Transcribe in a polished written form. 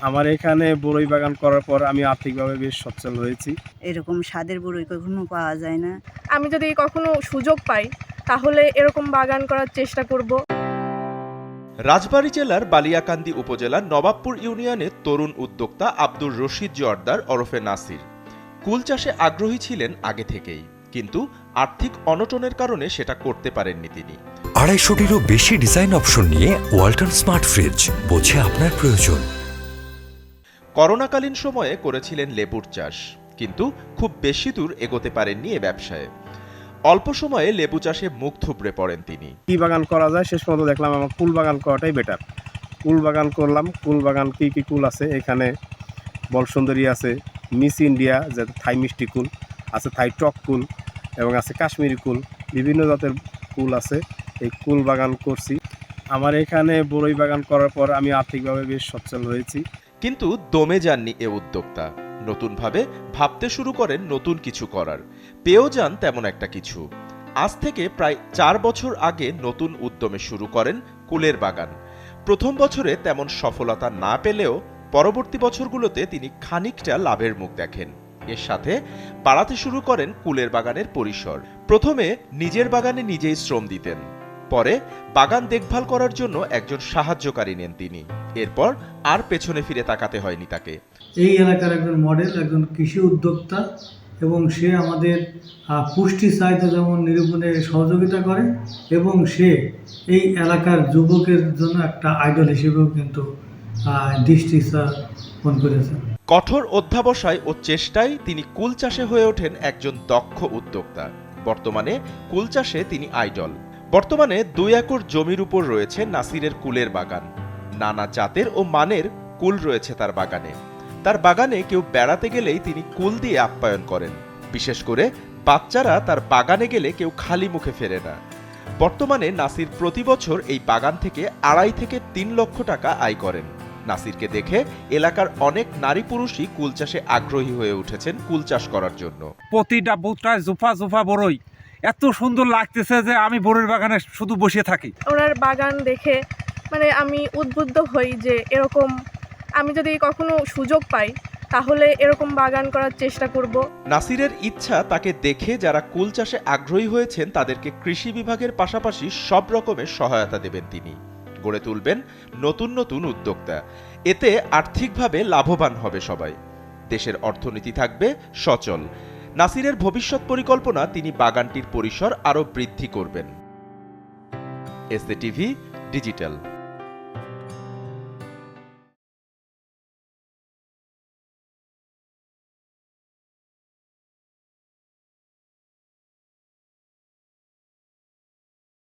আমার এখানে বড়ই বাগান করার পর আমি আর্থিকভাবে বেশ সচ্ছল হয়েছি। এরকম স্বাদের বড়ই কখনো পাওয়া যায় না। আমি যদি কখনো সুযোগ পাই তাহলে এরকম বাগান করার চেষ্টা করব। রাজবাড়ী জেলার বালিয়াকান্দি উপজেলার নবাবপুর ইউনিয়নের তরুণ উদ্যোক্তা আব্দুর রশিদ জোয়ারদার ওরফে নাসির কুল চাষে আগ্রহী ছিলেন আগে থেকেই, কিন্তু আর্থিক অনটনের কারণে সেটা করতে পারেননি তিনি। 250-টিরও বেশি ডিজাইন অপশন নিয়ে ওয়ালটন স্মার্ট ফ্রিজ, বোঝে আপনার প্রয়োজন। করোনাকালীন সময়ে করেছিলেন লেবুর চাষ, কিন্তু খুব বেশি দূর এগোতে পারেননি এ ব্যবসায়। অল্প সময়ে লেবু চাষে মুখ থুবড়ে পড়েন তিনি। কি বাগান করা যায় শেষ পর্যন্ত দেখলাম আমার কুল বাগান করাটাই বেটার। কুল বাগান করলাম। কুল বাগান কি কি কুল আছে এখানে? বলসুন্দরী আছে, মিস ইন্ডিয়া যেটা থাই মিষ্টি কুল আছে, থাই টক কুল এবং আছে কাশ্মীরি কুল, বিভিন্ন জাতের কুল আছে। এই কুল বাগান করছি। আমার এখানে বড়ই বাগান করার পর আমি আর্থিকভাবে বেশ সচ্ছল হয়েছি। কিন্তু দমে যাননি এ উদ্যোক্তা, নতুনভাবে ভাবতে শুরু করেন নতুন কিছু করার, পেয়েও যান তেমন একটা কিছু। আজ থেকে প্রায় 4 বছর আগে নতুন উদ্যমে শুরু করেন কুলের বাগান। প্রথম বছরে তেমন সফলতা না পেলেও পরবর্তী বছরগুলোতে তিনি খানিকটা লাভের মুখ দেখেন। এর সাথে বাড়াতে শুরু করেন কুলের বাগানের পরিসর। প্রথমে নিজের বাগানে নিজেই শ্রম দিতেন, পরে বাগান দেখভাল করার জন্য একজন সাহায্যকারী নেন তিনি। এরপর আর পেছনে ফিরে তাকাতে হয়নি তাকে। এই এলাকার একজন মডেল, একজন কৃষি উদ্যোক্তা, এবং সে আমাদের পুষ্টি চাহিদা যেমন নিরূপণে সহযোগিতা করে, এবং সে এই এলাকার যুবকের জন্য একটা আইডল হিসেবেও কিন্তু দৃষ্টি স্থাপন করেছেন। কঠোর অধ্যাবসায় ও চেষ্টায় তিনি কুল চাষে হয়ে ওঠেন একজন দক্ষ উদ্যোক্তা। বর্তমানে কুল চাষে তিনি আইডল। বর্তমানে 2 একর জমির উপর রয়েছে নাসিরের কুলের বাগান। নানা জাতের ও মানের কুল রয়েছে তার বাগানে। তার বাগানে কেউ বেড়াতে গেলেই তিনি কুল দিয়ে আপ্যায়ন করেন। বিশেষ করে বাচ্চারা তার বাগানে গেলে কেউ খালি মুখে ফেরে না। বর্তমানে নাসির প্রতি বছর এই বাগান থেকে 2.5 থেকে 3 লক্ষ টাকা আয় করেন। নাসিরকে দেখে এলাকার অনেক নারী পুরুষই কুল চাষে আগ্রহী হয়ে উঠেছেন কুল চাষ করার জন্য। প্রতিটা বুটায় জোফা জোফা বড়ই এত সুন্দর লাগতেছে যে আমি বড়ির বাগানে শুধু বসে থাকি। ওনার বাগান দেখে আমি উদ্বুদ্ধ হই যে এরকম আমি যদি কখনো সুযোগ পাই তাহলে এরকম বাগান করার চেষ্টা করব। নাসিরের ইচ্ছা তাকে দেখে যারা কুল চাষে আগ্রহী হয়েছেন তাদেরকে কৃষি বিভাগের পাশাপাশি সব রকমের সহায়তা দেবেন তিনি। গড়ে তুলবেন নতুন নতুন উদ্যোক্তা। এতে আর্থিকভাবে লাভবান হবে সবাই। দেশের অর্থনীতি থাকবে সচল। নাসিরের ভবিষ্যৎ পরিকল্পনা তিনি বাগানটির পরিসর আরও বৃদ্ধি করবেন। SA TV digital.